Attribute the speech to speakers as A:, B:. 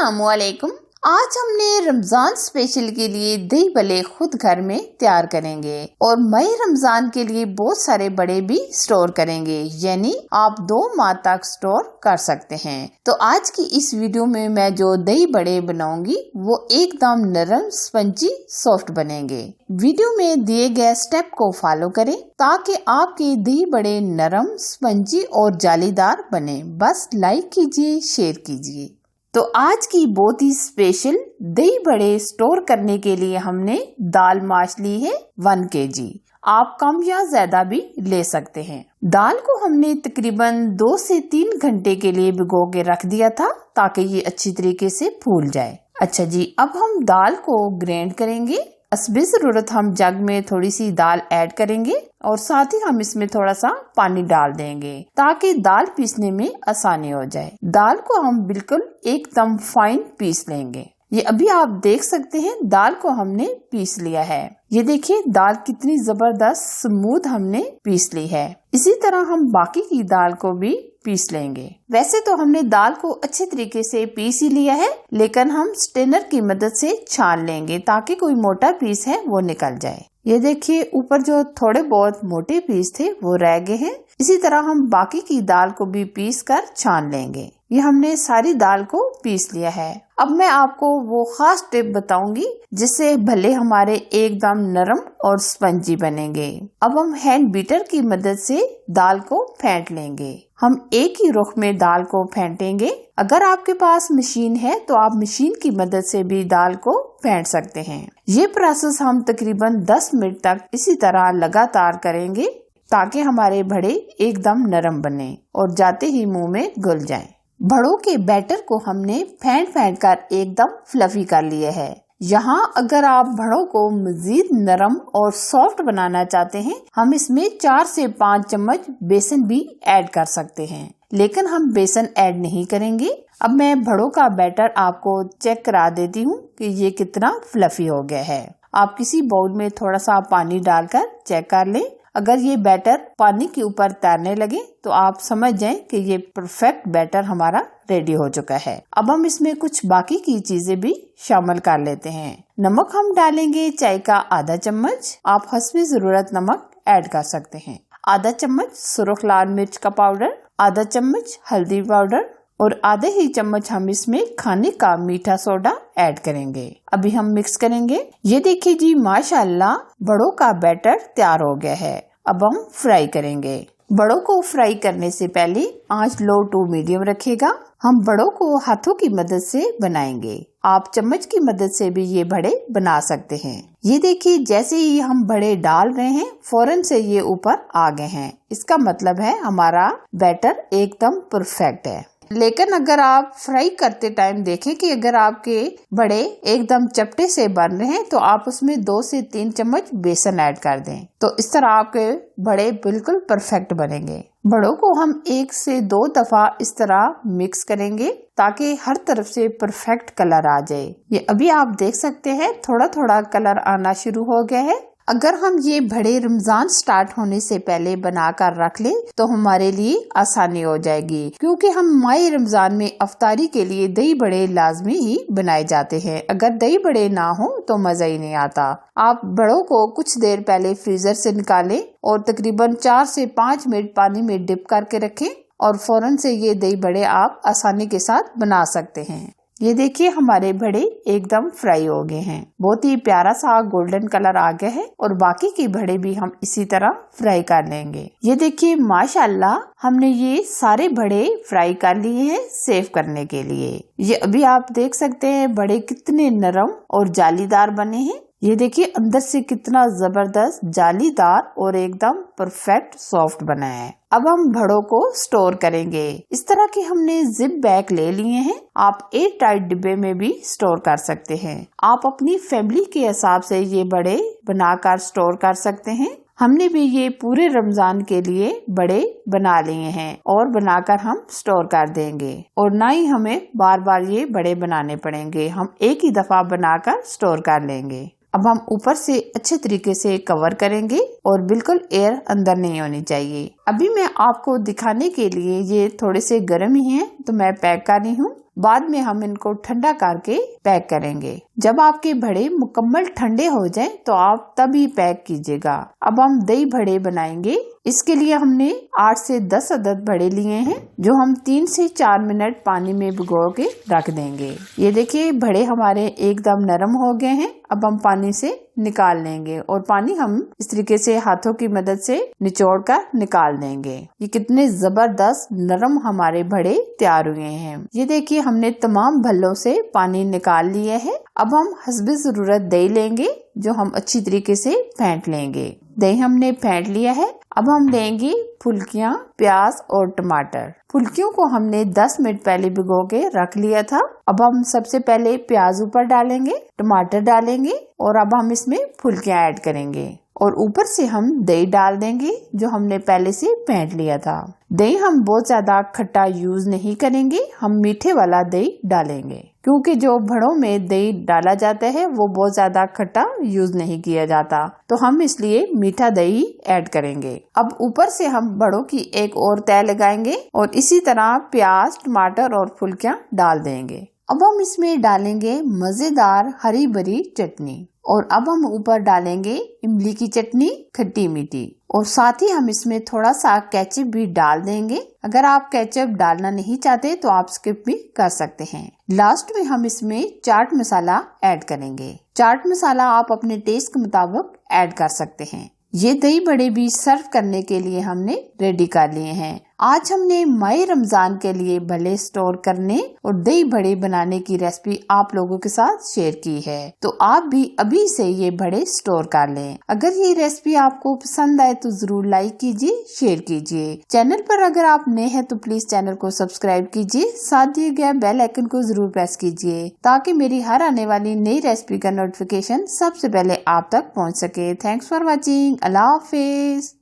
A: अस्सलामुअलैकुम। आज हमने रमजान स्पेशल के लिए दही भल्ले खुद घर में तैयार करेंगे और मई रमजान के लिए बहुत सारे बड़े भी स्टोर करेंगे, यानी आप 2 माह तक स्टोर कर सकते हैं। तो आज की इस वीडियो में मैं जो दही बड़े बनाऊंगी वो एकदम नरम, स्पंजी, सॉफ्ट बनेंगे। वीडियो में दिए गए स्टेप को फॉलो करें ताकि आपके दही बड़े नरम, स्पंजी और जालीदार बने। बस लाइक कीजिए, शेयर कीजिए। तो आज की बहुत ही स्पेशल दही बड़े स्टोर करने के लिए हमने दाल माश ली है 1 kg। आप कम या ज्यादा भी ले सकते हैं। दाल को हमने तकरीबन 2 से 3 घंटे के लिए भिगो के रख दिया था ताकि ये अच्छी तरीके से फूल जाए। अच्छा जी, अब हम दाल को ग्राइंड करेंगे। हस्बे ज़रूरत हम जग में थोड़ी सी दाल ऐड करेंगे और साथ ही हम इसमें थोड़ा सा पानी डाल देंगे ताकि दाल पीसने में आसानी हो जाए। दाल को हम बिल्कुल एकदम फाइन पीस लेंगे। ये अभी आप देख सकते हैं दाल को हमने पीस लिया है। ये देखिए दाल कितनी जबरदस्त स्मूथ हमने पीस ली है। इसी तरह हम बाकी की दाल को भी पीस लेंगे। वैसे तो हमने दाल को अच्छे तरीके से पीस ही लिया है, लेकिन हम स्ट्रेनर की मदद से छान लेंगे ताकि कोई मोटा पीस है वो निकल जाए। ये देखिए ऊपर जो थोड़े बहुत मोटे पीस थे वो रह गए हैं। इसी तरह हम बाकी की दाल को भी पीस कर छान लेंगे। ये हमने सारी दाल को पीस लिया है। अब मैं आपको वो खास टिप बताऊंगी जिससे भले हमारे एकदम नरम और स्पंजी बनेंगे। अब हम हैंड बीटर की मदद से दाल को फेंट लेंगे। हम एक ही रुख में दाल को फेंटेंगे। अगर आपके पास मशीन है तो आप मशीन की मदद से भी दाल को फेंट सकते हैं। ये प्रोसेस हम तकरीबन 10 मिनट तक इसी तरह लगातार करेंगे ताकि हमारे बड़े एकदम नरम बने और जाते ही मुंह में घुल जाएं। बड़ों के बैटर को हमने फेंट कर एकदम फ्लफी कर लिया है। यहाँ अगर आप बड़ों को मजीद नरम और सॉफ्ट बनाना चाहते हैं, हम इसमें 4 से 5 चम्मच बेसन भी ऐड कर सकते हैं, लेकिन हम बेसन ऐड नहीं करेंगे। अब मैं बड़ों का बैटर आपको चेक करा देती हूँ कि ये कितना फ्लफी हो गया है। आप किसी बाउल में थोड़ा सा पानी डालकर चेक कर लें। अगर ये बैटर पानी के ऊपर तैरने लगे तो आप समझ जाएं कि ये परफेक्ट बैटर हमारा रेडी हो चुका है। अब हम इसमें कुछ बाकी की चीजें भी शामिल कर लेते हैं। नमक हम डालेंगे चाय का आधा चम्मच। आप हस्बे ज़रूरत नमक ऐड कर सकते हैं। आधा चम्मच सुर्ख लाल मिर्च का पाउडर, आधा चम्मच हल्दी पाउडर और आधे ही चम्मच हम इसमें खाने का मीठा सोडा ऐड करेंगे। अभी हम मिक्स करेंगे। ये देखिए जी माशाल्लाह बड़ों का बैटर तैयार हो गया है। अब हम फ्राई करेंगे। बड़ों को फ्राई करने से पहले आंच लो टू मीडियम रखिएगा। हम बड़ों को हाथों की मदद से बनाएंगे। आप चम्मच की मदद से भी ये बड़े बना सकते हैं। ये देखिए जैसे ही हम बड़े डाल रहे हैं फौरन से ये ऊपर आ गए हैं। इसका मतलब है हमारा बैटर एकदम परफेक्ट है। लेकिन अगर आप फ्राई करते टाइम देखें कि अगर आपके बड़े एकदम चपटे से बन रहे हैं तो आप उसमें 2 से 3 चम्मच बेसन ऐड कर दें। तो इस तरह आपके बड़े बिल्कुल परफेक्ट बनेंगे। बड़ों को हम 1 से 2 दफा इस तरह मिक्स करेंगे ताकि हर तरफ से परफेक्ट कलर आ जाए। ये अभी आप देख सकते हैं थोड़ा थोड़ा कलर आना शुरू हो गया है। अगर हम ये बड़े रमजान स्टार्ट होने से पहले बनाकर रख लें तो हमारे लिए आसानी हो जाएगी, क्योंकि हम माह रमजान में अफ्तारी के लिए दही बड़े लाजमी ही बनाए जाते हैं। अगर दही बड़े ना हो तो मजा ही नहीं आता। आप बड़ों को कुछ देर पहले फ्रीजर से निकालें और तकरीबन 4 से 5 मिनट पानी में डिप करके रखें और फौरन से ये दही बड़े आप आसानी के साथ बना सकते हैं। ये देखिए हमारे बड़े एकदम फ्राई हो गए हैं। बहुत ही प्यारा सा गोल्डन कलर आ गया है और बाकी के बड़े भी हम इसी तरह फ्राई कर लेंगे। ये देखिए माशाल्लाह हमने ये सारे बड़े फ्राई कर लिए हैं सेव करने के लिए। ये अभी आप देख सकते हैं बड़े कितने नरम और जालीदार बने हैं। ये देखिए अंदर से कितना जबरदस्त जालीदार और एकदम परफेक्ट सॉफ्ट बना है। अब हम बड़ों को स्टोर करेंगे। इस तरह के हमने जिप बैग ले लिए हैं। आप एयर टाइट डिब्बे में भी स्टोर कर सकते हैं। आप अपनी फैमिली के हिसाब से ये बड़े बनाकर स्टोर कर सकते हैं। हमने भी ये पूरे रमजान के लिए बड़े बना लिए हैं और बनाकर हम स्टोर कर देंगे और ना ही हमें बार बार ये बड़े बनाने पड़ेंगे। हम एक ही दफा बनाकर स्टोर कर लेंगे। अब हम ऊपर से अच्छे तरीके से कवर करेंगे और बिल्कुल एयर अंदर नहीं होनी चाहिए। अभी मैं आपको दिखाने के लिए ये थोड़े से गर्म ही हैं तो मैं पैक कर रही हूँ। बाद में हम इनको ठंडा करके पैक करेंगे। जब आपके बड़े मुकम्मल ठंडे हो जाएं तो आप तभी पैक कीजिएगा। अब हम दही बड़े बनाएंगे। इसके लिए हमने 8 से 10 अदद बड़े लिए हैं, जो हम 3 से 4 मिनट पानी में भिगो के रख देंगे। ये देखिए बड़े हमारे एकदम नरम हो गए हैं। अब हम पानी से निकाल लेंगे और पानी हम इस तरीके से हाथों की मदद से निचोड़ कर निकाल देंगे। ये कितने जबरदस्त नरम हमारे बड़े तैयार हुए हैं। ये देखिए हमने तमाम भल्लों से पानी निकाल लिया है। अब हम हस्बे जरूरत दही लेंगे, जो हम अच्छी तरीके से फेंट लेंगे। दही हमने फेंट लिया है। अब हम लेंगे फुल्कियाँ, प्याज और टमाटर। फुल्कियों को हमने 10 मिनट पहले भिगो के रख लिया था। अब हम सबसे पहले प्याज ऊपर डालेंगे, टमाटर डालेंगे और अब हम इसमें फुल्कियाँ ऐड करेंगे और ऊपर से हम दही डाल देंगे, जो हमने पहले से फेंट लिया था। दही हम बहुत ज्यादा खट्टा यूज नहीं करेंगे, हम मीठे वाला दही डालेंगे, क्योंकि जो बड़ों में दही डाला जाता है वो बहुत ज्यादा खट्टा यूज नहीं किया जाता, तो हम इसलिए मीठा दही ऐड करेंगे। अब ऊपर से हम बड़ों की एक और तह लगाएंगे और इसी तरह प्याज, टमाटर और फुल्कियाँ डाल देंगे। अब हम इसमें डालेंगे मजेदार हरी भरी चटनी और अब हम ऊपर डालेंगे इमली की चटनी खट्टी मीठी, और साथ ही हम इसमें थोड़ा सा केचप भी डाल देंगे। अगर आप केचप डालना नहीं चाहते तो आप स्किप भी कर सकते हैं। लास्ट में हम इसमें चाट मसाला ऐड करेंगे। चाट मसाला आप अपने टेस्ट के मुताबिक ऐड कर सकते हैं। ये दही बड़े भी सर्व करने के लिए हमने रेडी कर लिए हैं। आज हमने माह रमजान के लिए भले स्टोर करने और दही बड़े बनाने की रेसिपी आप लोगों के साथ शेयर की है, तो आप भी अभी से ये बड़े स्टोर कर लें। अगर ये रेसिपी आपको पसंद आए तो जरूर लाइक कीजिए, शेयर कीजिए। चैनल पर अगर आप नए हैं तो प्लीज चैनल को सब्सक्राइब कीजिए, साथ दिए गए बेल आइकन को जरूर प्रेस कीजिए, ताकि मेरी हर आने वाली नई रेसिपी का नोटिफिकेशन सबसे पहले आप तक पहुँच सके। Thanks for watching. Allah Hafiz.